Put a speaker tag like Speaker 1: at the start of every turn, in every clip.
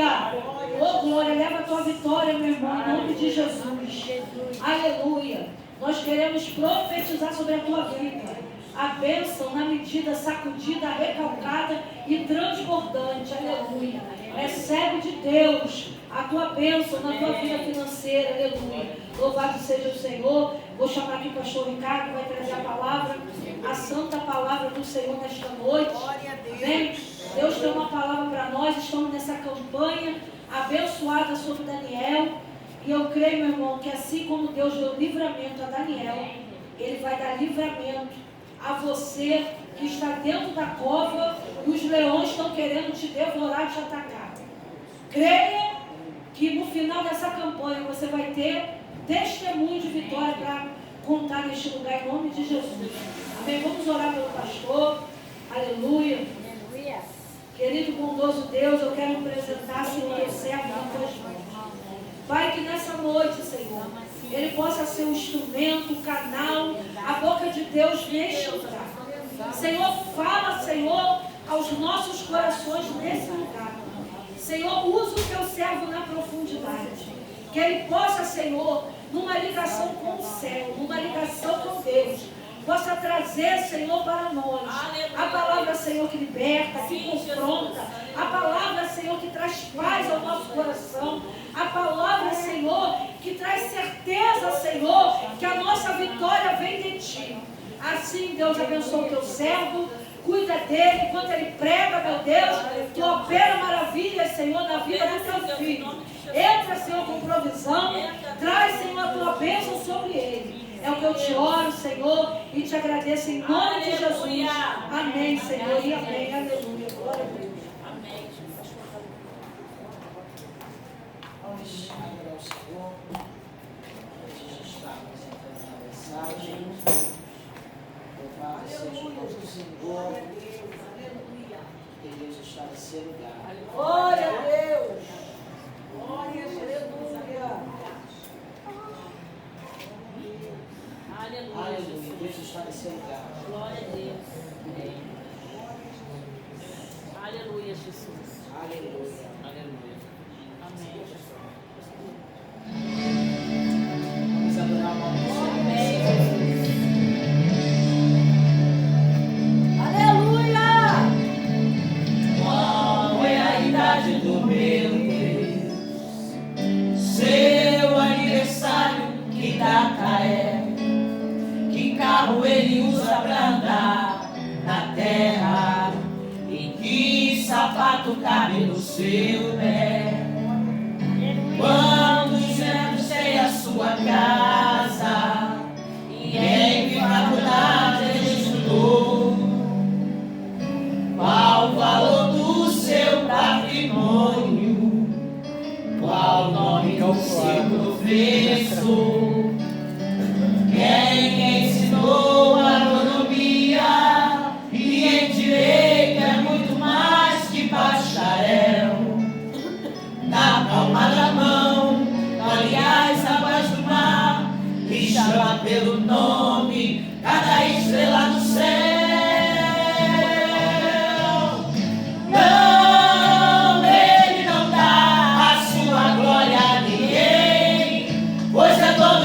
Speaker 1: Aleluia. Oh, glória. Leva a tua vitória, meu irmão, em nome de Jesus. Aleluia. Nós queremos profetizar sobre a tua vida. A bênção na medida sacudida, recalcada e transbordante. Aleluia. Recebe de Deus a tua bênção na tua vida financeira. Aleluia. Louvado seja o Senhor. Vou chamar aqui o pastor Ricardo, vai trazer a palavra, a santa palavra do Senhor nesta noite. Amém? Deus tem uma palavra para nós. Estamos nessa campanha abençoada sobre Daniel. E eu creio, meu irmão, que assim como Deus deu livramento a Daniel, Ele vai dar livramento a você que está dentro da cova e os leões estão querendo te devorar e te atacar. Creia que no final dessa campanha você vai ter testemunho de vitória para contar neste lugar em nome de Jesus. Amém? Vamos orar pelo pastor. Aleluia. Aleluia. Querido bondoso Deus, eu quero apresentar, Senhor, teu servo nas tuas mãos. Pai, que nessa noite, Senhor, ele possa ser um instrumento, um canal, a boca de Deus neste lugar. Senhor, fala, Senhor, aos nossos corações nesse lugar. Senhor, usa o teu servo na profundidade. Que ele possa, Senhor, numa ligação com o céu, numa ligação com Deus, possa trazer, Senhor, para nós a palavra, Senhor, que liberta, que confronta, a palavra, Senhor, que traz paz ao nosso coração, a palavra, Senhor, que traz certeza, Senhor, que a nossa vitória vem de Ti. Assim, Deus, abençoa o teu servo, cuida dele, enquanto ele prega, meu Deus, Tu opera maravilhas, Senhor, na vida do teu filho. Entra, Senhor, com provisão, traz, Senhor, a Tua bênção sobre ele. É o que eu te oro, Senhor, e te agradeço em nome de Jesus. Amém, Senhor, e amém. Aleluia. Glória a Deus. Amém.
Speaker 2: Vamos adorar o Senhor. Antes de estarmos entrando na mensagem, louvado seja o nome do Senhor. Que Deus está nesse lugar.
Speaker 1: Glória a Deus. Glória a Jesus.
Speaker 2: Aleluia. Deus está nesse lugar.
Speaker 3: Glória a Deus. Aleluia, Jesus.
Speaker 2: Aleluia. Aleluia.
Speaker 3: Amém.
Speaker 2: Vamos adorar o nome do Senhor.
Speaker 1: Aleluia.
Speaker 4: Qual é a idade do meu Deus? Seu aniversário, que data é? Que carro ele usa pra andar na terra? E que sapato cabe no seu pé? Quantos anos tem a sua casa? E em que faculdade ele estudou? Qual o valor do seu patrimônio? Qual o nome do seu professor? Quem ensinou agronomia? E em direito é muito mais que bacharel. Na palma da mão, aliás, a voz do mar, e chama pelo nome cada estrela do céu. Não, ele não dá a sua glória a ninguém, pois é dono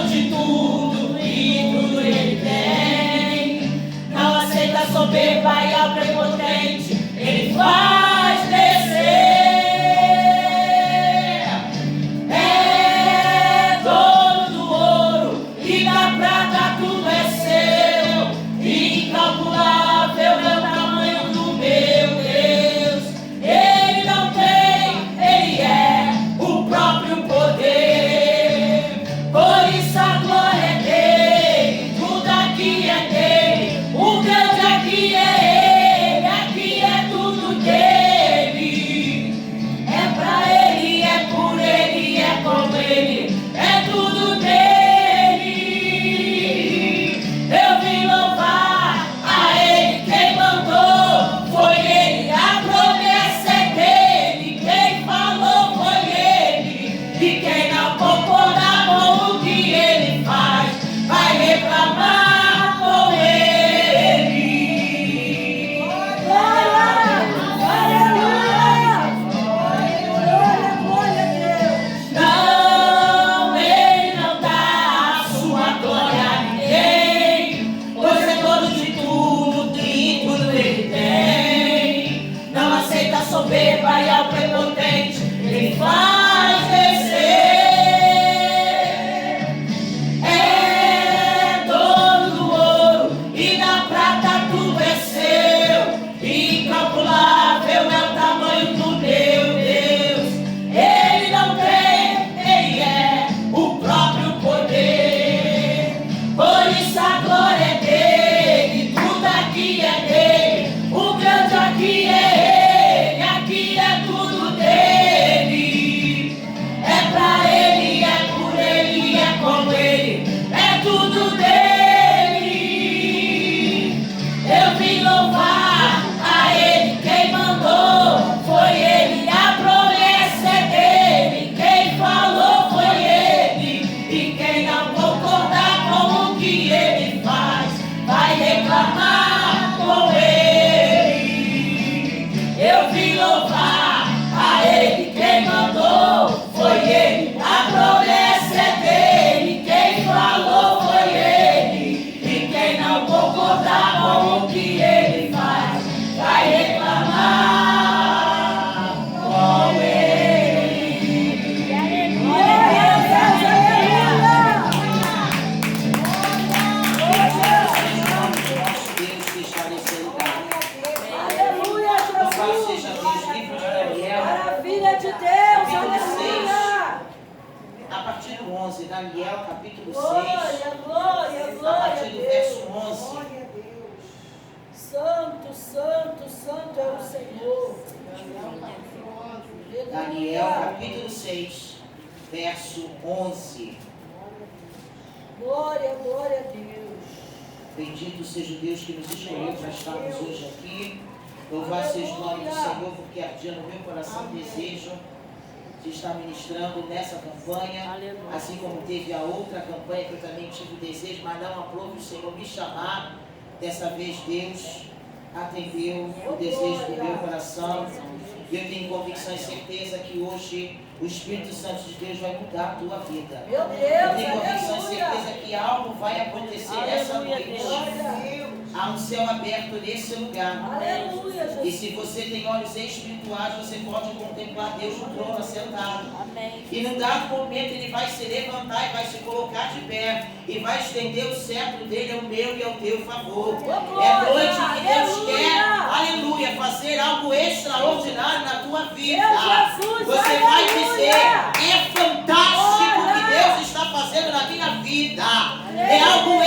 Speaker 2: 11, Daniel capítulo 6,
Speaker 5: Glória, glória,
Speaker 2: a
Speaker 5: glória
Speaker 2: partir
Speaker 5: a
Speaker 2: do
Speaker 5: Deus.
Speaker 2: verso 11.
Speaker 5: Glória a Deus. Santo, santo, santo é o Senhor.
Speaker 2: Daniel
Speaker 5: Aleluia.
Speaker 2: capítulo 6, verso 11.
Speaker 5: Glória, glória a Deus.
Speaker 2: Bendito seja o Deus que nos escolheu para estarmos hoje aqui. Louvado seja o nome do Senhor, porque ardia no meu coração o desejo de estar ministrando nessa campanha.
Speaker 3: Aleluia.
Speaker 2: Assim como teve a outra campanha que eu também tive o desejo, mas não aprove o Senhor me chamar. Dessa vez Deus atendeu o desejo do meu coração. E eu tenho convicção e certeza que hoje o Espírito Santo de Deus vai mudar a tua vida.
Speaker 5: Meu
Speaker 2: Eu
Speaker 5: Deus,
Speaker 2: tenho convicção e
Speaker 5: aleluia.
Speaker 2: certeza que algo vai acontecer nessa
Speaker 3: Aleluia,
Speaker 2: noite.
Speaker 3: Deus.
Speaker 5: Glória a Deus.
Speaker 2: Há um céu aberto nesse lugar.
Speaker 5: Aleluia,
Speaker 2: E
Speaker 5: Jesus.
Speaker 2: se você tem olhos espirituais, você pode contemplar Deus no trono assentado.
Speaker 3: Amém.
Speaker 2: E num dado momento ele vai se levantar e vai se colocar de pé. E vai estender o cetro dele ao meu e ao teu favor. É noite que Deus quer, aleluia, fazer algo extraordinário na tua vida.
Speaker 5: Meu Jesus,
Speaker 2: Você vai dizer,
Speaker 5: aleluia.
Speaker 2: é fantástico o que Deus está fazendo na minha vida. É algo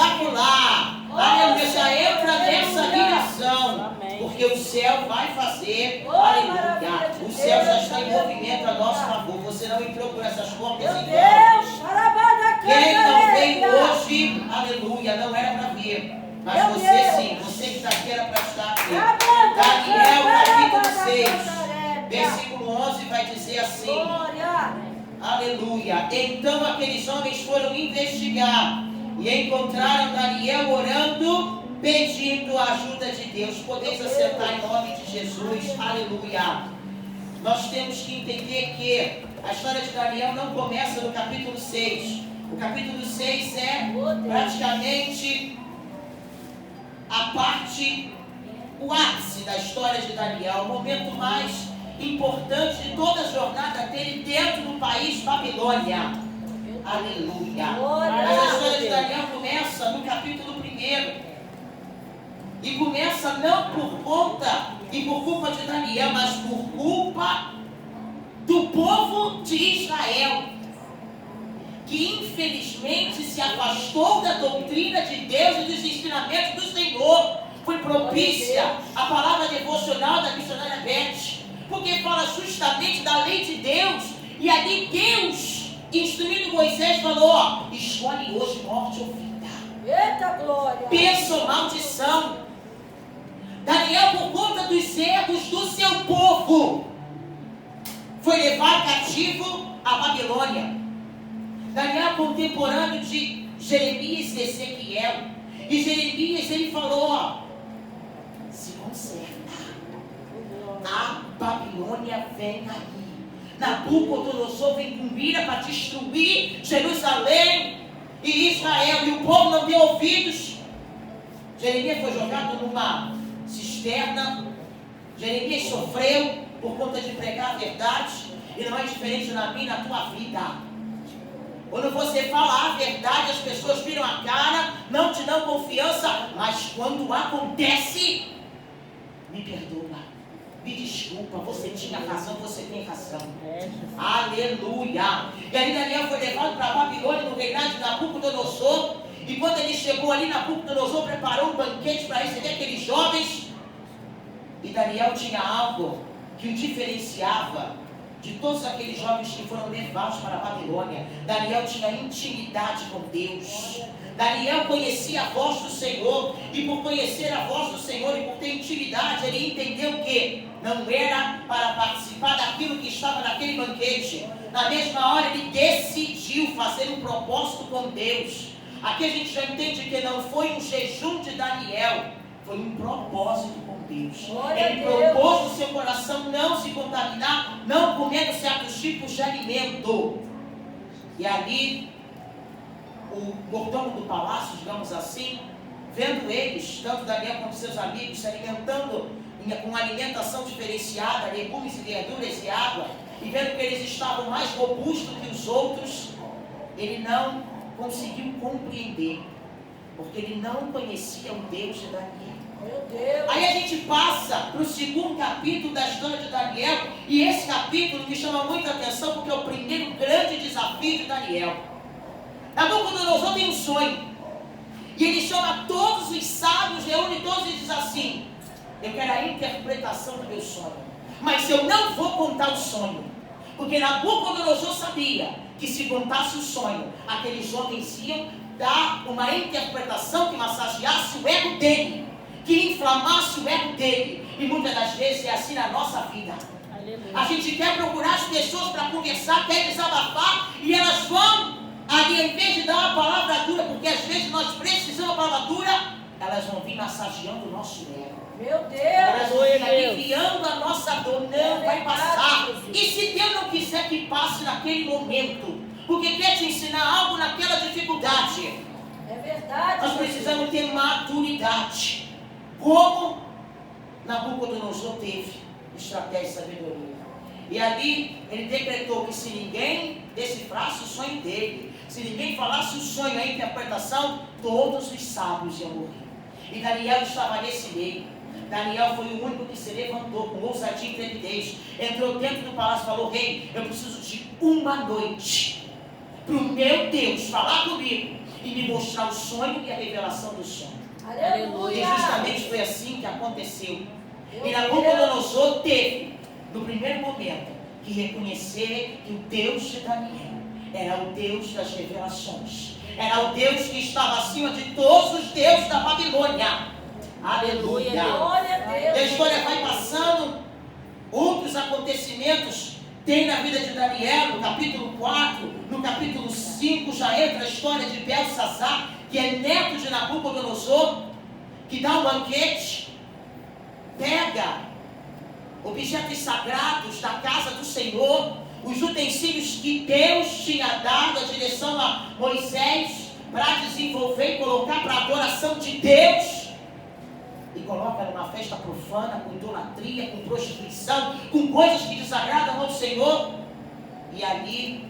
Speaker 2: espetacular. Aleluia, já entra nessa direção.
Speaker 3: Amém.
Speaker 2: Porque o céu vai fazer,
Speaker 5: maravilha
Speaker 2: aleluia.
Speaker 5: de
Speaker 2: O céu já
Speaker 5: Deus,
Speaker 2: está em
Speaker 5: aleluia.
Speaker 2: movimento a nosso favor. Você não entrou por essas portas
Speaker 5: Meu
Speaker 2: em vão.
Speaker 5: Deus, xarabada,
Speaker 2: Quem não veio
Speaker 5: canta,
Speaker 2: hoje, aleluia, não era para vir. Mas
Speaker 5: Meu
Speaker 2: você
Speaker 5: Deus.
Speaker 2: sim, você que está aqui era para estar aqui.
Speaker 5: Abanda,
Speaker 2: Daniel capítulo 6,
Speaker 5: canta,
Speaker 2: versículo 11 vai dizer assim.
Speaker 5: glória.
Speaker 2: Aleluia. Então aqueles homens foram investigar e encontraram Daniel orando, pedindo a ajuda de Deus. Podeis assentar em nome de Jesus. Aleluia. Nós temos que entender que a história de Daniel não começa no capítulo 6. O capítulo 6 é praticamente a parte, o ápice da história de Daniel, o momento mais importante de toda a jornada dele dentro do país Babilônia. Aleluia. Mas a história de Daniel começa no capítulo 1. E começa não por conta e por culpa de Daniel, mas por culpa do povo de Israel, que infelizmente se afastou da doutrina de Deus e dos ensinamentos do Senhor. Foi propícia a palavra devocional da missionária Beth, porque fala justamente da lei de Deus. E ali Deus, instruindo Moisés, falou: ó, escolhe hoje morte ou vida,
Speaker 5: Eita glória.
Speaker 2: bênção ou maldição. Daniel, por conta dos erros do seu povo, foi levado cativo à Babilônia. Daniel, contemporâneo de Jeremias e Ezequiel. E Jeremias, ele falou: ó, se conserta, a Babilônia vem aí. Nabucodonosor vem com ira para destruir Jerusalém e Israel. E o povo não deu ouvidos. Jeremias foi jogado numa cisterna. Jeremias sofreu por conta de pregar a verdade. E não é diferente na minha e na tua vida. Quando você fala a verdade, as pessoas viram a cara, não te dão confiança, mas quando acontece, me perdoa, me desculpa, você tinha razão, você tem razão. Aleluia. E aí Daniel foi levado para a Babilônia no reinado de Nabucodonosor. E quando ele chegou ali, Nabucodonosor preparou um banquete para receber aqueles jovens. E Daniel tinha algo que o diferenciava de todos aqueles jovens que foram levados para a Babilônia. Daniel tinha intimidade com Deus. Daniel conhecia a voz do Senhor. E por conhecer a voz do Senhor e por ter intimidade, ele entendeu que não era para participar daquilo que estava naquele banquete. Na mesma hora ele decidiu fazer um propósito com Deus. Aqui a gente já entende que não foi um jejum de Daniel, foi um propósito com Deus. Ele propôs no seu coração não se contaminar, não comendo certos tipos de alimento. E ali, o mordomo do palácio, digamos assim, vendo eles, tanto Daniel como seus amigos, se alimentando com alimentação diferenciada, legumes e verduras e água, e vendo que eles estavam mais robustos que os outros, ele não conseguiu compreender, porque ele não conhecia o Deus de Daniel.
Speaker 5: Meu Deus.
Speaker 4: Aí a gente passa para o segundo capítulo da história de Daniel, e esse capítulo me chama muita atenção porque é o primeiro grande desafio de Daniel. Nabucodonosor tem um sonho, e ele chama todos os sábios, reúne todos e diz assim: eu quero a interpretação do meu sonho, mas eu não vou contar o sonho, porque Nabucodonosor sabia que se contasse o sonho, aqueles homens iam dar uma interpretação que massageasse o ego dele, que inflamasse o ego dele. E muitas das vezes é assim na nossa vida.
Speaker 3: Aleluia.
Speaker 4: A gente quer procurar as pessoas para conversar, quer desabafar, e elas vão ali, em vez de dar uma palavra dura, porque às vezes nós precisamos de uma palavra dura, elas vão vir massageando o nosso ego.
Speaker 5: Meu
Speaker 4: Elas
Speaker 5: Deus.
Speaker 4: vão vir aliviando a nossa dor. Não vai passar. E se Deus não quiser que passe naquele momento, porque quer te ensinar algo naquela dificuldade,
Speaker 5: É verdade.
Speaker 4: nós precisamos ter maturidade, como Nabucodonosor teve estratégia e sabedoria. E ali ele decretou que se ninguém decifrasse o sonho dele, se ninguém falasse o sonho, a interpretação, todos os sábios iam morrer. E Daniel estava nesse meio. Daniel foi o único que se levantou com ousadia e intrepidez, entrou dentro do palácio e falou: rei, eu preciso de uma noite para o meu Deus falar comigo e me mostrar o sonho e a revelação do sonho.
Speaker 5: Aleluia.
Speaker 4: E justamente foi assim que aconteceu. E Nabucodonosor teve, no primeiro momento, que reconhecer que o Deus de Daniel era o Deus das revelações, era o Deus que estava acima de todos os deuses da Babilônia. Aleluia.
Speaker 5: Glória a Deus.
Speaker 4: E a história vai passando, outros acontecimentos tem na vida de Daniel, no capítulo 4, no capítulo 5, já entra a história de Belsazar, que é neto de Nabucodonosor, que dá um banquete, pega objetos sagrados da casa do Senhor, os utensílios que Deus tinha dado a direção a Moisés para desenvolver e colocar para a adoração de Deus, e coloca numa festa profana, com idolatria, com prostituição, com coisas que desagradam ao Senhor. E ali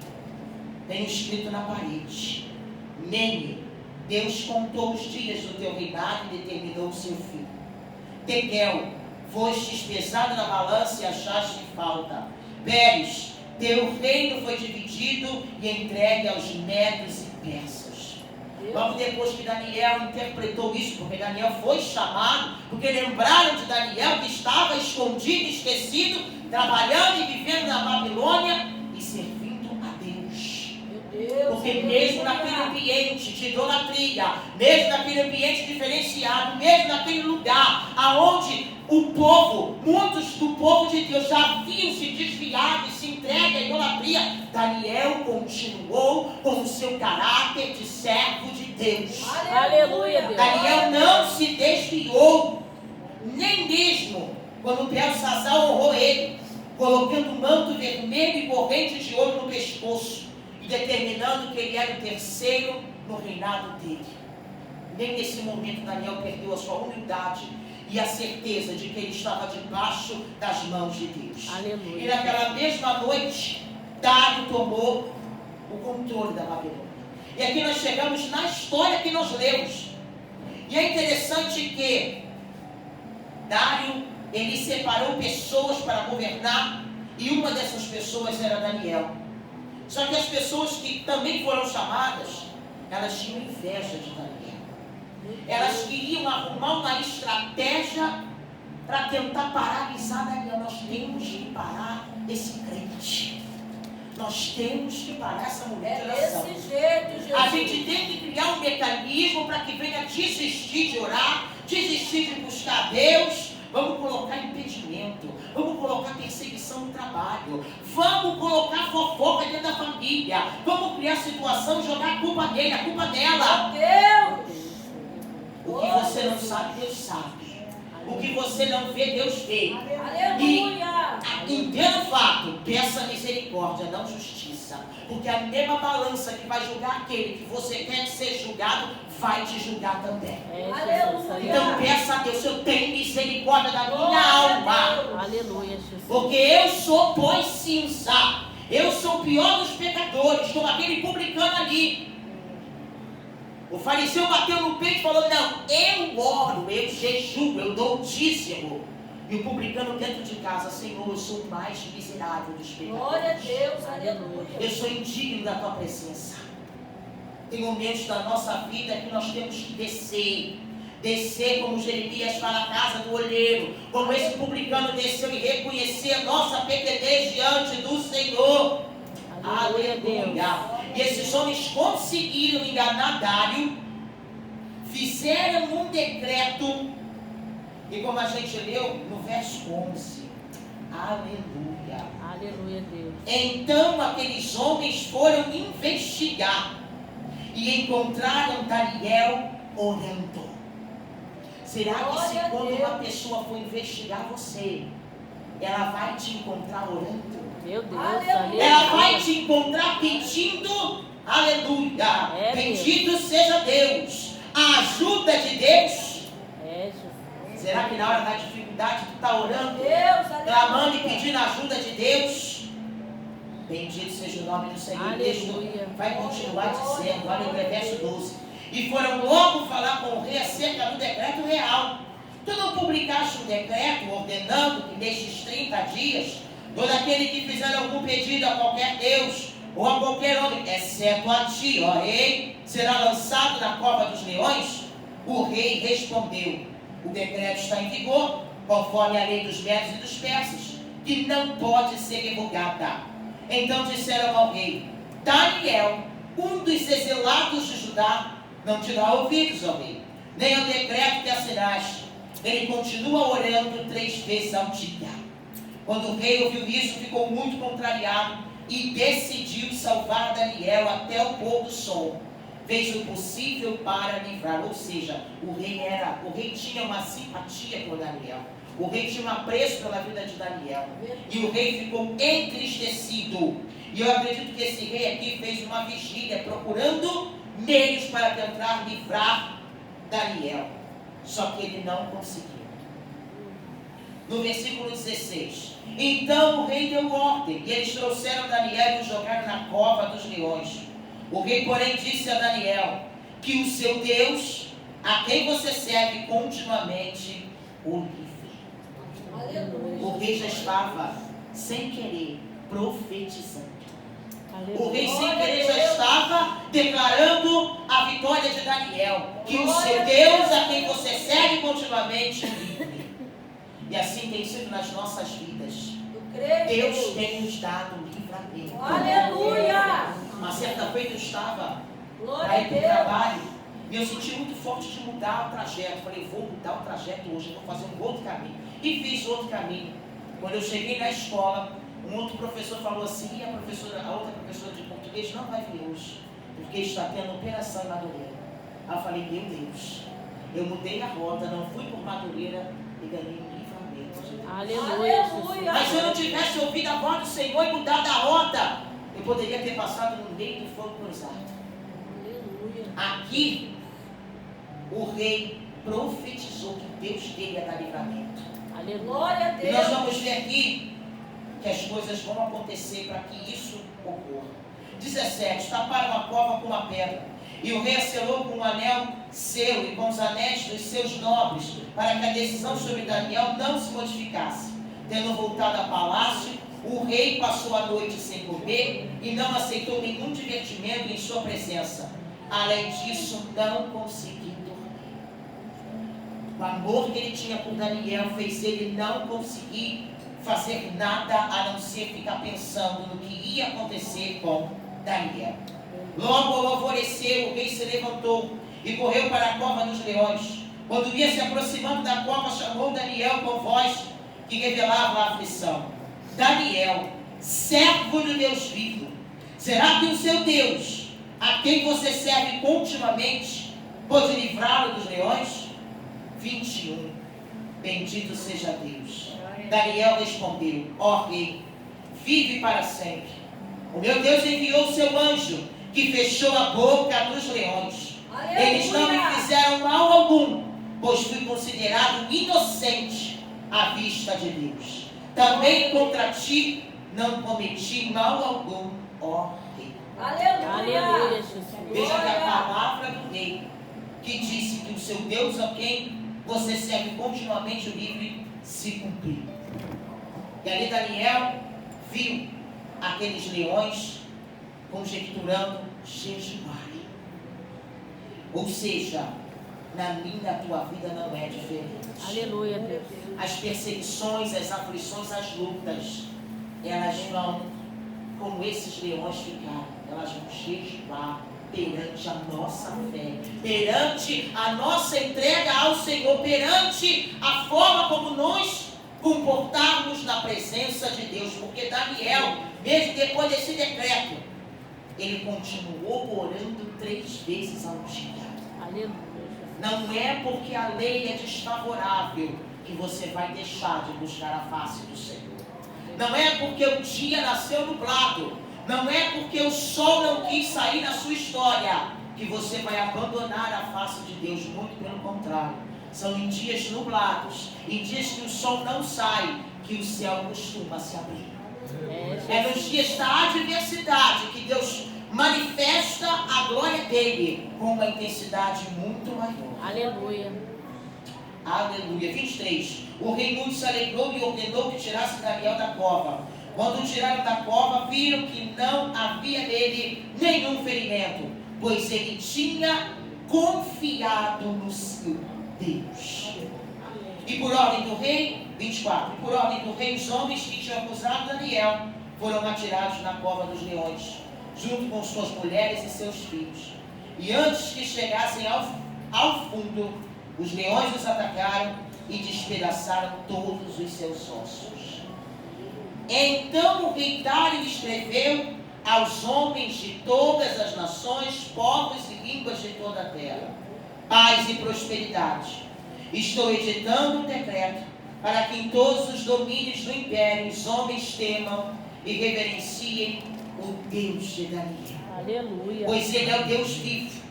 Speaker 4: tem escrito na parede: Mene, Deus contou os dias do teu reinado e determinou o seu fim. Tekel, fostes pesado na balança e achaste falta. Pérez, teu reino foi dividido e entregue aos medos e persas. Logo depois que Daniel interpretou isso, porque Daniel foi chamado, porque lembraram de Daniel que estava escondido, esquecido, trabalhando e vivendo na Babilônia e servindo a Deus.
Speaker 5: Meu Deus.
Speaker 4: Porque mesmo naquele ambiente de idolatria, mesmo naquele ambiente diferenciado, mesmo naquele lugar aonde o povo, muitos do povo de Deus já haviam se desviado e se entregue à idolatria, Daniel continuou com o seu caráter de servo de Deus.
Speaker 3: Aleluia, Deus.
Speaker 4: Daniel não se desviou, nem mesmo quando Belsazar honrou ele, colocando um manto vermelho e corrente de ouro no pescoço, e determinando que ele era o terceiro no reinado dele. Nem nesse momento Daniel perdeu a sua humildade e a certeza de que ele estava debaixo das mãos de Deus.
Speaker 3: Aleluia.
Speaker 4: E naquela mesma noite, Dário tomou o controle da Babilônia. E aqui nós chegamos na história que nós lemos. E é interessante que Dário, ele separou pessoas para governar, e uma dessas pessoas era Daniel. Só que as pessoas que também foram chamadas, elas tinham inveja de Daniel. Elas queriam arrumar uma estratégia para tentar paralisar Daniel. Nós temos que parar esse crente. Nós temos que parar essa mulher de oração.
Speaker 5: Desse jeito, Jesus.
Speaker 4: A gente tem que criar um mecanismo para que venha desistir de orar, desistir de buscar Deus. Vamos colocar impedimento, vamos colocar perseguição no trabalho, vamos colocar fofoca dentro da família, vamos criar situação e jogar a culpa nele, a culpa dela.
Speaker 5: Deus.
Speaker 4: O que você não sabe, Deus sabe. O que você não vê, Deus vê.
Speaker 5: Aleluia.
Speaker 4: Entenda o fato, peça misericórdia, não justiça. Porque a mesma balança que vai julgar aquele que você quer ser julgado, vai te julgar também.
Speaker 5: Aleluia.
Speaker 4: Então peça a Deus, eu tenho misericórdia da minha alma.
Speaker 3: Aleluia, Jesus.
Speaker 4: Porque eu sou pó e cinza. Eu sou o pior dos pecadores, como aquele publicano ali.
Speaker 2: O fariseu bateu no peito e falou: não, eu oro, eu jejuo, eu dou o dízimo. E o publicano dentro de casa: Senhor, eu sou o mais miserável dos pecadores.
Speaker 5: Glória a Deus, aleluia.
Speaker 2: Eu sou indigno da tua presença. Tem momentos da nossa vida que nós temos que descer como Jeremias fala, a casa do olheiro, como esse publicano desceu, e reconhecer a nossa pequenez diante do Senhor. Aleluia. E esses homens conseguiram enganar Dário, fizeram um decreto, e como a gente leu no verso 11, aleluia.
Speaker 3: Aleluia, Deus.
Speaker 2: Então aqueles homens foram investigar e encontraram Daniel orando. Será que se quando uma pessoa for investigar você, ela vai te encontrar orando?
Speaker 3: Meu Deus,
Speaker 5: Aleluia.
Speaker 2: Ela vai te encontrar pedindo, aleluia, bendito seja Deus, a ajuda de Deus.
Speaker 3: É, Jesus.
Speaker 2: Será que na hora da dificuldade tu está orando,
Speaker 5: Deus,
Speaker 2: clamando e pedindo a ajuda de Deus? Bendito seja o nome do Senhor.
Speaker 3: Aleluia.
Speaker 2: Vai continuar dizendo, olha o verso 12. E foram logo falar com o rei acerca do decreto real. Tu não publicaste um decreto ordenando que nestes 30 dias, todo aquele que fizer algum pedido a qualquer Deus ou a qualquer homem, exceto a ti, ó rei, será lançado na cova dos leões? O rei respondeu: o decreto está em vigor, conforme a lei dos medos e dos persas, que não pode ser revogada. Então disseram ao rei: Daniel, um dos exilados de Judá, não te dá ouvidos, ó rei, nem ao decreto que assinaste. Ele continua orando 3 vezes ao dia. Quando o rei ouviu isso, ficou muito contrariado e decidiu salvar Daniel até o pôr do sol. Fez o possível para livrar, ou seja, o rei tinha uma simpatia por Daniel. O rei tinha um apreço pela vida de Daniel. E o rei ficou entristecido. E eu acredito que esse rei aqui fez uma vigília procurando meios para tentar livrar Daniel. Só que ele não conseguiu. No versículo 16: então o rei deu ordem, e eles trouxeram Daniel e o jogaram na cova dos leões. O rei, porém, disse a Daniel que o seu Deus, a quem você serve continuamente, o livre.
Speaker 5: aleluia.
Speaker 2: O rei já estava, sem querer, profetizando.
Speaker 3: Aleluia.
Speaker 2: O rei, sem querer, já estava declarando a vitória de Daniel. Que o seu Deus, a quem você serve continuamente, o livre. E assim tem sido nas nossas vidas. Deus tem nos dado livramento.
Speaker 5: Aleluia.
Speaker 2: Uma certa feita eu estava
Speaker 5: Glória
Speaker 2: para
Speaker 5: a
Speaker 2: ir para o
Speaker 5: Deus.
Speaker 2: trabalho e eu senti muito forte de mudar o trajeto. Falei, vou mudar o trajeto hoje, eu vou fazer um outro caminho. E fiz outro caminho. Quando eu cheguei na escola, um outro professor falou assim: a outra professora de português não vai vir hoje, porque está tendo operação em Madureira. Aí eu falei, meu Deus, eu mudei a rota, não fui por Madureira e ganhei um livramento de Deus.
Speaker 3: Aleluia, Jesus.
Speaker 5: Aleluia.
Speaker 2: Mas se eu não tivesse ouvido a voz do Senhor e mudado a rota, eu poderia ter passado no meio do fogo cruzado.
Speaker 5: Aleluia.
Speaker 2: Aqui, o rei profetizou que Deus dele ia dar livramento.
Speaker 3: Aleluia.
Speaker 5: Glória a
Speaker 2: E nós
Speaker 5: Deus.
Speaker 2: vamos ver aqui que as coisas vão acontecer para que isso ocorra. 17: taparam a cova com uma pedra, e o rei a selou com um anel seu e com os anéis dos seus nobres, para que a decisão sobre Daniel não se modificasse. Tendo voltado ao palácio, o rei passou a noite sem comer e não aceitou nenhum divertimento em sua presença. Além disso, não conseguiu dormir. O amor que ele tinha por Daniel fez ele não conseguir fazer nada a não ser ficar pensando no que ia acontecer com Daniel. Logo ao alvorecer, o rei se levantou e correu para a cova dos leões. Quando ia se aproximando da cova, chamou Daniel com voz que revelava a aflição: Daniel, servo de Deus vivo, será que o seu Deus, a quem você serve continuamente, pode livrá-lo dos leões? 21. Bendito seja Deus. Daniel respondeu: ó rei, vive para sempre. O meu Deus enviou o seu anjo, que fechou a boca dos leões.
Speaker 5: Aleluia.
Speaker 2: Eles não me fizeram mal algum, pois fui considerado inocente à vista de Deus. Também contra ti não cometi mal algum ó rei.
Speaker 3: Aleluia, Jesus.
Speaker 2: Veja que a palavra do rei, que disse que o seu Deus a quem você serve continuamente o livre, se cumpriu. E ali Daniel viu aqueles leões conjecturando jejuar. Ou seja, na minha e na tua vida não é diferente.
Speaker 3: Aleluia, Deus.
Speaker 2: As perseguições, as aflições, as lutas, elas vão, como esses leões ficaram, elas vão jejuar perante a nossa fé, perante a nossa entrega ao Senhor, perante a forma como nós comportarmos na presença de Deus. Porque Daniel, mesmo depois desse decreto, ele continuou orando 3 vezes ao dia.
Speaker 3: Aleluia.
Speaker 2: Não é porque a lei é desfavorável que você vai deixar de buscar a face do Senhor. Não é porque o dia nasceu nublado, não é porque o sol não quis sair na sua história que você vai abandonar a face de Deus. Muito pelo contrário. São em dias nublados, em dias que o sol não sai, que o céu costuma se abrir. É nos dias da adversidade que Deus manifesta a glória dele com uma intensidade muito maior.
Speaker 3: Aleluia.
Speaker 2: Aleluia. 23. O rei muito se alegrou e ordenou que tirasse Daniel da cova. Quando o tiraram da cova, viram que não havia nele nenhum ferimento, pois ele tinha confiado no seu Deus. E por ordem do rei, 24, por ordem do rei, os homens que tinham acusado Daniel foram atirados na cova dos leões, junto com suas mulheres e seus filhos. E antes que chegassem ao fundo, os leões os atacaram e despedaçaram todos os seus ossos. Então o rei Dário escreveu aos homens de todas as nações, povos e línguas de toda a terra: paz e prosperidade. Estou editando um decreto para que em todos os domínios do império os homens temam e reverenciem o Deus de Daniel.
Speaker 3: Aleluia.
Speaker 2: Pois ele é o Deus vivo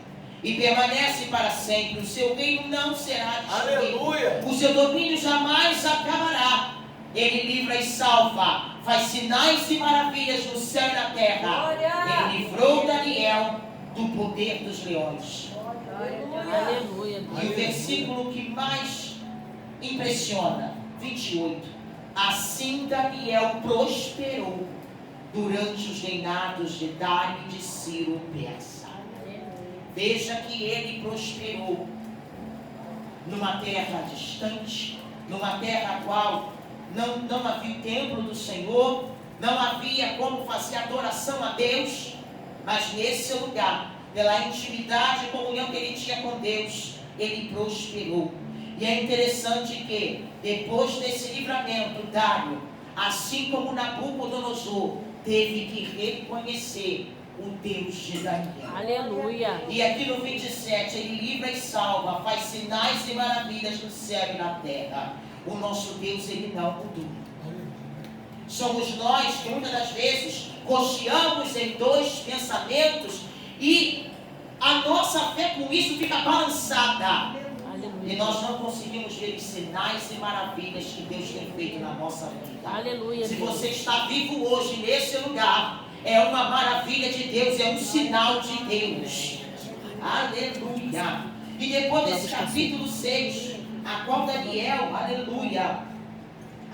Speaker 2: e permanece para sempre. O seu reino não será destruído.
Speaker 6: Aleluia.
Speaker 2: O seu domínio jamais acabará. Ele livra e salva, faz sinais e maravilhas no céu e na terra. Ele livrou Daniel do poder dos leões.
Speaker 3: Aleluia.
Speaker 2: E o versículo que mais impressiona, 28. Assim Daniel prosperou durante os reinados de Dário e de Ciro o persa. Veja que ele prosperou numa terra distante, numa terra a qual não havia o templo do Senhor, não havia como fazer adoração a Deus, mas nesse lugar, pela intimidade e comunhão que ele tinha com Deus, ele prosperou. E é interessante que, depois desse livramento, Dário, assim como Nabucodonosor, teve que reconhecer o Deus de Daniel.
Speaker 3: Aleluia.
Speaker 2: E aqui no 27, ele livra e salva, faz sinais e maravilhas no céu e na terra. O nosso Deus, ele não mudou. Somos nós que muitas das vezes cocheamos em 2 pensamentos e a nossa fé com isso fica balançada. E nós não conseguimos ver os sinais e maravilhas que Deus tem feito na nossa vida.
Speaker 3: Aleluia.
Speaker 2: Se você está vivo hoje nesse lugar, é uma maravilha de Deus, é um sinal de Deus. Aleluia. E depois desse capítulo 6, a qual Daniel, aleluia,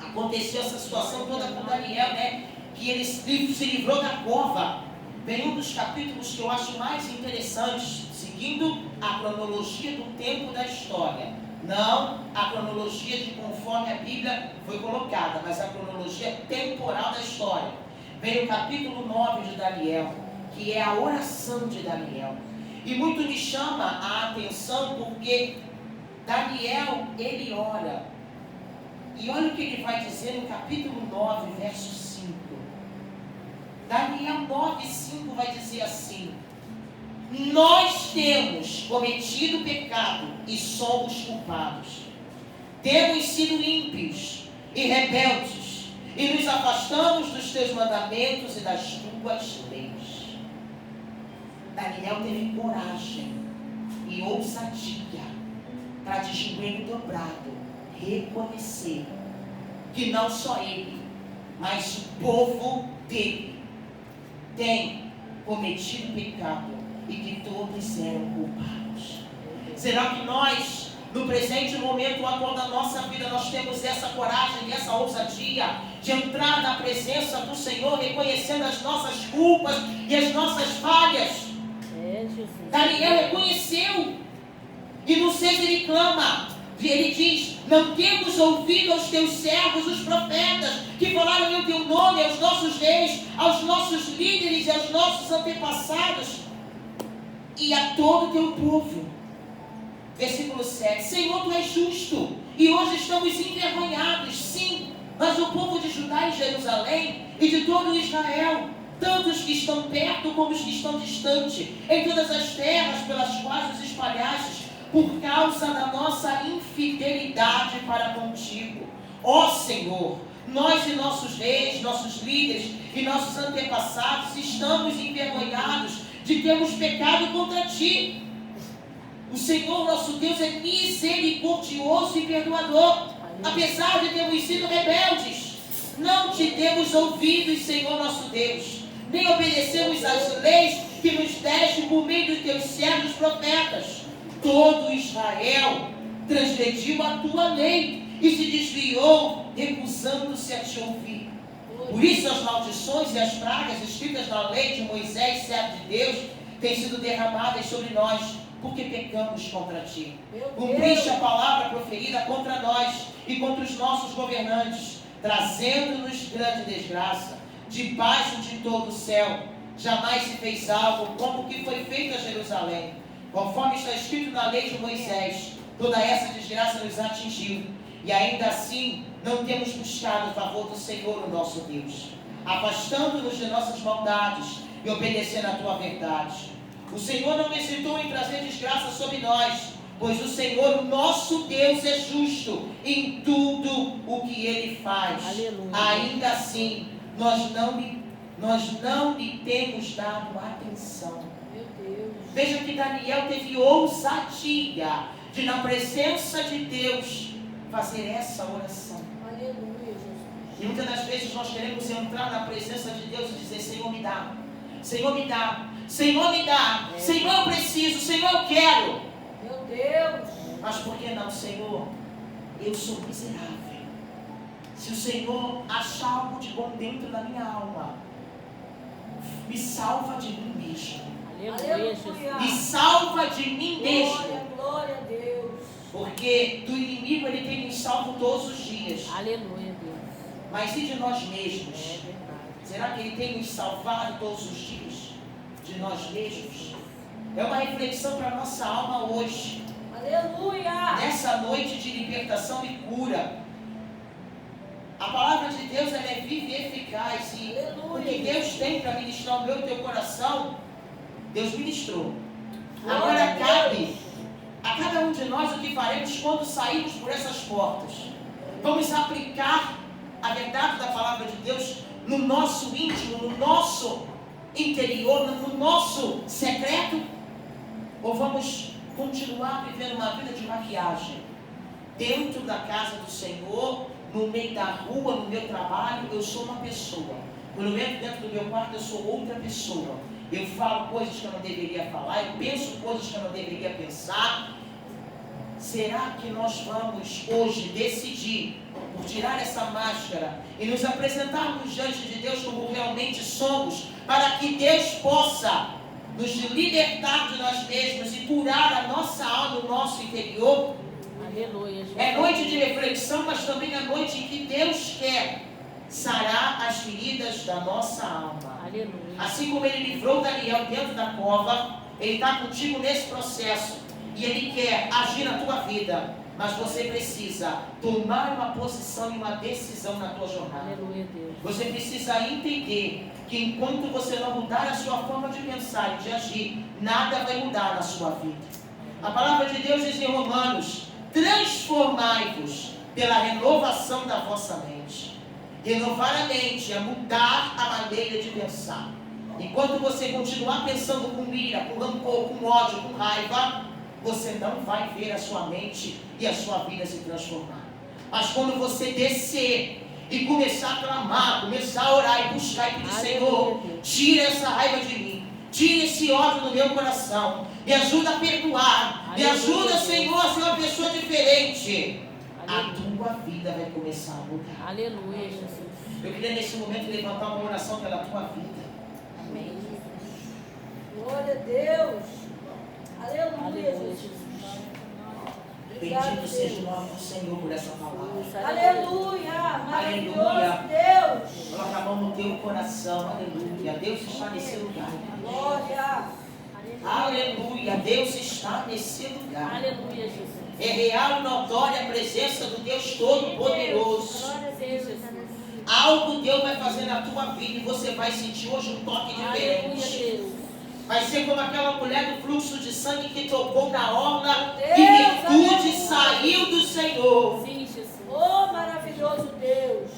Speaker 2: aconteceu essa situação toda com Daniel, né? Que ele se livrou da cova. Vem um dos capítulos que eu acho mais interessantes, seguindo a cronologia do tempo da história. Não a cronologia de conforme a Bíblia foi colocada, mas a cronologia temporal da história. Vem o capítulo 9 de Daniel, que é a oração de Daniel. E muito me chama a atenção porque Daniel, ele ora. E olha o que ele vai dizer no capítulo 9, verso 5. Daniel 9:5 vai dizer assim: nós temos cometido pecado e somos culpados. Temos sido ímpios e rebeldes e nos afastamos dos teus mandamentos e das tuas leis. Daniel teve coragem e ousadia para, de joelho dobrado, reconhecer que não só ele, mas o povo dele
Speaker 4: têm cometido pecado e que todos eram culpados. Será que nós, no presente momento atual da nossa vida, nós temos essa coragem e essa ousadia de entrar na presença do Senhor, reconhecendo as nossas culpas e as nossas falhas?
Speaker 3: Jesus.
Speaker 4: Daniel reconheceu, e no 6 ele clama, ele diz: não temos ouvido aos teus servos, os profetas, que falaram em teu nome aos nossos reis, aos nossos líderes e aos nossos antepassados e a todo o teu povo. Versículo 7, Senhor, tu és justo, e hoje estamos envergonhados, sim, mas o povo de Judá e Jerusalém, e de todo Israel, tanto os que estão perto como os que estão distantes, em todas as terras pelas quais os espalhastes, por causa da nossa infidelidade para contigo. Ó Senhor, nós e nossos reis, nossos líderes e nossos antepassados estamos envergonhados de termos pecado contra ti. O Senhor nosso Deus é misericordioso e perdoador, apesar de termos sido rebeldes. Não te demos ouvidos, Senhor nosso Deus, nem obedecemos às leis que nos deste por meio dos teus servos profetas. Todo Israel transgrediu a tua lei e se desviou, recusando-se a te ouvir. Por isso as maldições e as pragas escritas na lei de Moisés, servo de Deus, têm sido derramadas sobre nós, porque pecamos contra ti. Cumpriste a palavra proferida contra nós e contra os nossos governantes, trazendo-nos grande desgraça. Debaixo de todo o céu jamais se fez algo como o que foi feito a Jerusalém. Conforme está escrito na lei de Moisés, toda essa desgraça nos atingiu, e ainda assim não temos buscado o favor do Senhor, o nosso Deus, afastando-nos de nossas maldades e obedecendo a tua verdade. O Senhor não hesitou em trazer desgraça sobre nós, pois o Senhor, o nosso Deus, é justo em tudo o que Ele faz.
Speaker 3: Aleluia.
Speaker 4: Ainda assim, nós não lhe temos dado atenção.
Speaker 5: Meu Deus.
Speaker 4: Veja que Daniel teve ousadia de, na presença de Deus, fazer essa oração.
Speaker 5: Aleluia, Jesus.
Speaker 4: E muitas das vezes nós queremos entrar na presença de Deus e dizer: Senhor, me dá, Senhor, me dá, Senhor, me dá, Senhor, eu preciso, Senhor, eu quero.
Speaker 5: Meu Deus.
Speaker 4: Mas por que não, Senhor? Eu sou miserável. Se o Senhor achar algo de bom dentro da minha alma, me salva de mim mesmo.
Speaker 3: Aleluia, Jesus.
Speaker 4: Me salva de mim mesmo.
Speaker 5: Glória, glória a Deus.
Speaker 4: Porque do inimigo ele tem nos salvo todos os dias.
Speaker 3: Aleluia, Deus.
Speaker 4: Mas e de nós mesmos?
Speaker 3: É verdade.
Speaker 4: Será que ele tem nos salvado todos os dias? De nós mesmos? É uma reflexão para a nossa alma hoje.
Speaker 5: Aleluia.
Speaker 4: Nessa noite de libertação e cura. A palavra de Deus ela é viva e eficaz. E o que Deus tem para ministrar o meu e o teu coração, Deus ministrou. Agora cabe a cada um de nós o que faremos quando sairmos por essas portas. Vamos aplicar a verdade da palavra de Deus no nosso íntimo, no nosso interior, no nosso secreto? Ou vamos continuar vivendo uma vida de maquiagem? Dentro da casa do Senhor, no meio da rua, no meu trabalho, eu sou uma pessoa. Quando eu entro dentro do meu quarto, eu sou outra pessoa. Eu falo coisas que eu não deveria falar, eu penso coisas que eu não deveria pensar. Será que nós vamos hoje decidir por tirar essa máscara e nos apresentarmos diante de Deus como realmente somos, para que Deus possa nos libertar de nós mesmos e curar a nossa alma, o nosso interior?
Speaker 3: Aleluia, Jesus.
Speaker 4: É noite de reflexão, mas também é noite em que Deus quer sarar as feridas da nossa alma.
Speaker 3: Aleluia.
Speaker 4: Assim como Ele livrou Daniel dentro da cova, Ele está contigo nesse processo. E Ele quer agir na tua vida. Mas você precisa tomar uma posição e uma decisão na tua jornada.
Speaker 3: Aleluia, Deus.
Speaker 4: Você precisa entender que enquanto você não mudar a sua forma de pensar e de agir, nada vai mudar na sua vida. A palavra de Deus diz em Romanos: transformai-vos pela renovação da vossa mente. Renovar a mente é mudar a maneira de pensar. Enquanto você continuar pensando com ira, com rancor, com ódio, com raiva, você não vai ver a sua mente e a sua vida se transformar. Mas quando você descer e começar a clamar, começar a orar e buscar e pedir: Senhor, tira essa raiva de mim. Tira esse ódio do meu coração. Me ajuda a perdoar. Me ajuda, Senhor, a ser uma pessoa diferente. A tua vida vai começar a mudar.
Speaker 3: Aleluia, Jesus.
Speaker 4: Eu queria nesse momento levantar uma oração pela tua vida.
Speaker 3: Amém.
Speaker 5: Glória a Deus. Aleluia,
Speaker 3: Aleluia,
Speaker 5: Jesus.
Speaker 3: Jesus.
Speaker 4: Bendito seja o nome do Senhor por essa palavra.
Speaker 5: Aleluia. Maravilhoso Deus.
Speaker 4: Coloca a mão no teu coração. Aleluia. Deus está nesse lugar.
Speaker 5: Glória.
Speaker 4: Aleluia. Deus está nesse lugar.
Speaker 3: Aleluia, Jesus.
Speaker 4: É real e notória a presença do Deus Todo-Poderoso.
Speaker 3: Glória a Deus, Jesus.
Speaker 4: Algo Deus vai fazer na tua vida e você vai sentir hoje um toque
Speaker 3: Aleluia,
Speaker 4: diferente.
Speaker 3: Deus.
Speaker 4: Vai ser como aquela mulher do fluxo de sangue que tocou na orla e
Speaker 5: Deus,
Speaker 4: virtude
Speaker 5: aleluia.
Speaker 4: saiu do Senhor.
Speaker 5: Sim, Jesus. Oh, maravilhoso Deus.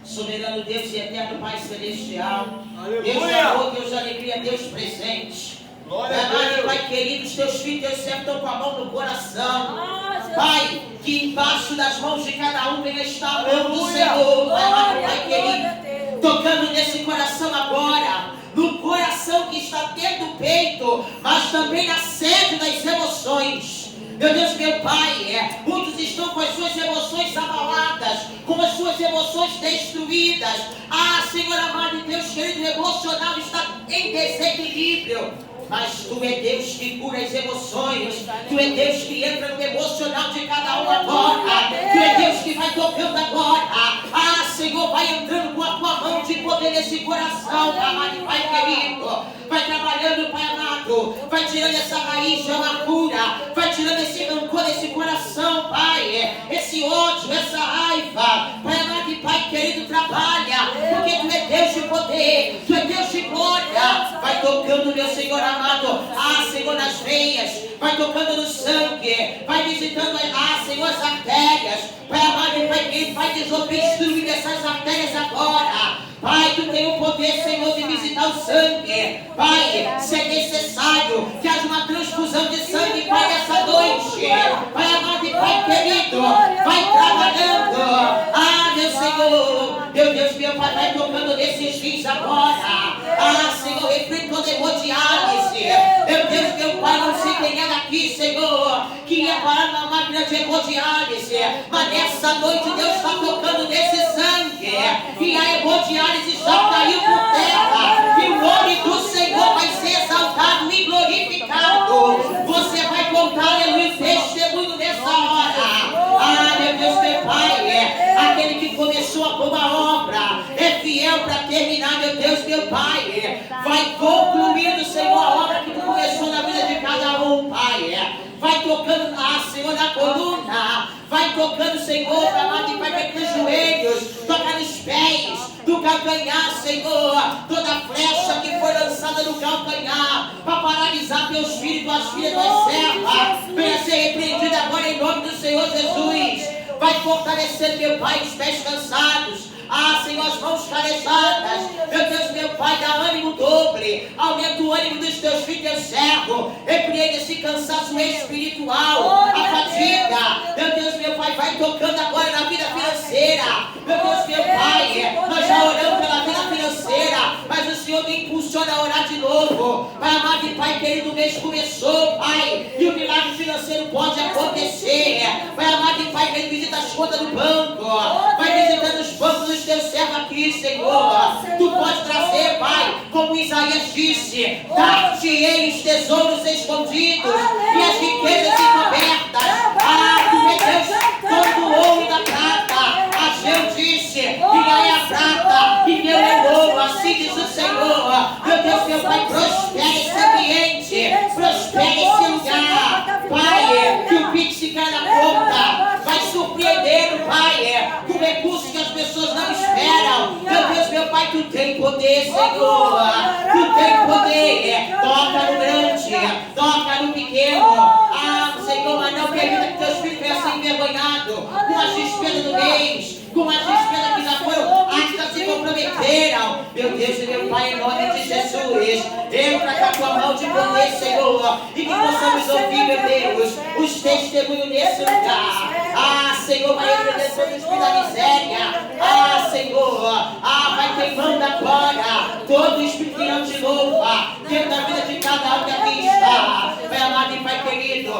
Speaker 4: Soberano Deus e eterno Pai Celestial.
Speaker 6: Aleluia.
Speaker 4: Deus de amor, Deus de alegria, Deus presente.
Speaker 6: Glória a Deus.
Speaker 4: Pai querido, os teus filhos, Deus servos estão com a mão no coração.
Speaker 5: Ah, Jesus.
Speaker 4: Pai, que embaixo das mãos de cada um venha estar a mão do
Speaker 6: Aleluia.
Speaker 4: Senhor. Pai
Speaker 5: Glória,
Speaker 4: querido,
Speaker 5: glória a Deus.
Speaker 4: tocando nesse coração agora. No coração que está dentro do peito, mas também na sede das emoções. Meu Deus, meu Pai, muitos estão com as suas emoções abaladas, com as suas emoções destruídas. Ah, Senhor amado Deus querido, o emocional está em desequilíbrio. Mas Tu é Deus que cura as emoções. Tu é Deus que entra no emocional de cada um agora. Tu é Deus que vai tocando agora. Ah, Senhor, vai entrando com a Tua mão de poder nesse coração, amado Pai querido. Vai trabalhando, Pai amado. Vai tirando essa raiz de amargura. Vai tirando esse rancor desse coração, Pai. Esse ódio, essa raiva. Pai amado e Pai querido, trabalha. Porque Tu é Deus de poder. Tu é Deus de glória. Vai tocando, meu Senhor amado. Ah, Senhor, nas veias. Vai tocando no sangue. Vai visitando, ah, Senhor, as artérias. Pai amado e Pai querido, vai desobstruir essas artérias agora. Pai, Tu tem o poder, Senhor, de visitar o sangue. Pai, se é necessário que haja uma transfusão de sangue, Pai, nessa noite. Pai amado e Pai querido, vai trabalhando. Ah, meu Senhor, meu Deus, meu Pai, vai tocando nesses rins agora. Ah, Senhor, refri toda hemodiálise. Meu Deus, meu Pai, não sei quem é daqui, Senhor, que ia parar na máquina de hemodiálise. Mas nessa noite Deus está tocando nesse sangue. E a hemodiálise já caiu por terra. E o nome do Senhor vai ser exaltado e glorificado. Você vai contar, aleluia, testemunho nessa hora. Ah, meu Deus, meu Pai, aquele que começou a boa obra é fiel para terminar, meu Deus, meu Pai. Vai concluindo, Senhor, a obra que Tu começou na vida de cada um, Pai. Vai tocando, ah, Senhor, na coluna. Vai tocando, Senhor, amado, e vai ver nos joelhos, toca nos pés, do calcanhar, Senhor. Toda flecha que foi lançada no calcanhar para paralisar teus filhos, tuas filhas, tuas servas, venha ser repreendida agora em nome do Senhor Jesus. Vai fortalecer, meu Pai, os pés cansados. Ah, Senhor, as mãos carejadas. Meu Deus, meu Pai, dá ânimo dobre. Aumenta o ânimo dos teus filhos, teu servo. Repreende esse cansaço espiritual, a fadiga. Meu Deus, meu Pai, vai tocando agora na vida financeira. Meu Deus, meu Pai, nós já oramos pela vida financeira, mas o Senhor me impulsiona a orar de novo. Pai amado e Pai querido, o mês começou, Pai, e o milagre financeiro pode acontecer. Pai amado e Pai querido, visita as contas do banco. Vai visitando os bancos dos teus servos aqui, Senhor. Tu pode trazer, Pai, como Isaías disse, dar-te-ei os tesouros escondidos e as riquezas encobertas. Ah, Tu é Deus, todo o ouro e da prata. Ageu disse, minha é a prata e meu é o ouro, assim diz o Senhor. Meu Deus, meu Pai, prospere esse ambiente, prospere esse lugar. Pai, que o Pix cai na conta, vai surpreender, Pai, com recursos que as pessoas não esperam. Meu Deus, meu Pai, Tu tem poder, Senhor. Tu tem poder. Toca no grande, toca no pequeno. Ah, Senhor, mas não permita que teus filhos venham ser envergonhados com as despesas do mês, com as despesas que já foram, as que se comprometeram. Meu Deus e meu Pai, em nome de Jesus.
Speaker 2: Jesus. Entra com a tua mão de poder, Senhor, e que possamos ouvir, meu Deus, os testemunhos nesse lugar. Ah, Senhor, vai repreender todo o espírito da miséria. Ah, Senhor, vai queimando agora todo o espírito que não te louva dentro da vida de cada um que aqui está. Pai amado e Pai querido,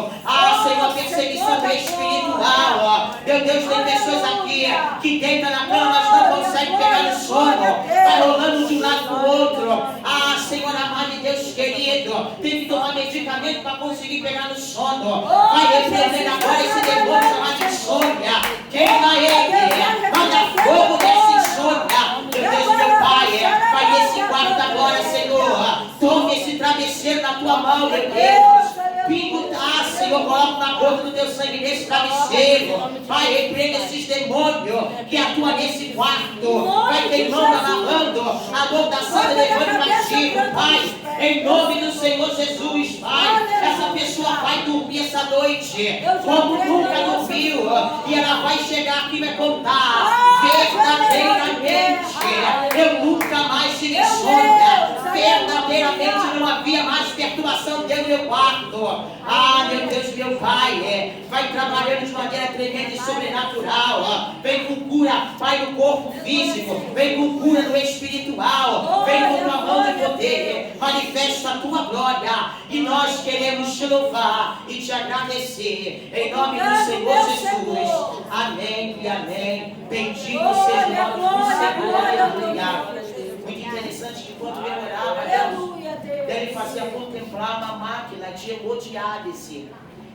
Speaker 2: Senhor, a perseguição é espiritual. Meu Deus, tem pessoas aqui que deitam na cama, mas não conseguem pegar no sono. Vai rolando de um lado para o outro. Senhor amado e Deus querido, tem que tomar medicamento para conseguir pegar no sono. Vai repreender agora esse demônio chamado insônia. Queima ele, manda fogo dessa insônia. Meu Deus, meu Pai, vai nesse quarto agora, Senhor. Tome esse travesseiro na tua mão, meu Deus. Senhor, coloca na boca do teu sangue nesse travesseiro. Pai, repreenda esses demônios que atuam nesse quarto. Vai queimando, amarrando a lotação do demônio cativo. Pai, em nome do Senhor Jesus, Pai, essa pessoa vai dormir essa noite como nunca dormiu. E ela vai chegar aqui e vai contar verdadeiramente: eu nunca mais tive insônia. Verdadeiramente não havia mais perturbação dentro do meu quarto. Meu Deus, meu Pai, vai trabalhando de maneira tremenda e sobrenatural. Vem com cura, Pai, no corpo físico. Vem com cura no espiritual. Vem com tua mão de poder. Manifesta a tua glória. E nós queremos te louvar e te agradecer. Em nome do Senhor Jesus. Amém e amém. Bendito seja o nome do Senhor. Aleluia. Muito interessante que quando eu orava, ele fazia contemplar uma máquina de hemodiálise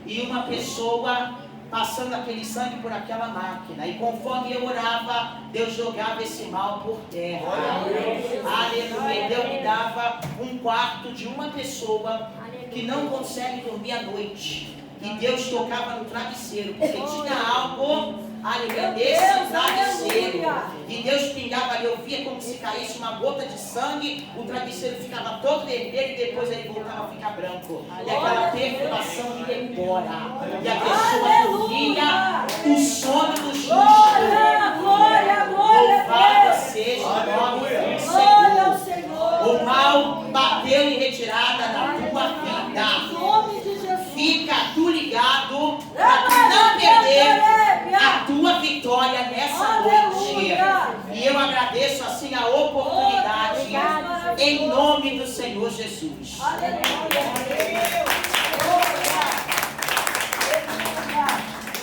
Speaker 2: e uma pessoa passando aquele sangue por aquela máquina, e conforme eu orava, Deus jogava esse mal por terra. Aleluia. Deus me dava um quarto de uma pessoa que não consegue dormir à noite, e Deus tocava no travesseiro, porque tinha algo, aleluia, nesse travesseiro, e Deus pingava ali, eu via como se caísse uma gota de sangue, o travesseiro ficava todo vermelho e depois ele voltava a ficar branco, e aquela perturbação ia embora, e a pessoa dormia o sono do justo. Louvado seja o nome do Senhor. O mal bateu em retirada da tua vida. Fica tu ligado para tu não perder a tua vitória nessa noite. E eu agradeço assim a oportunidade em nome do Senhor Jesus. Aleluia.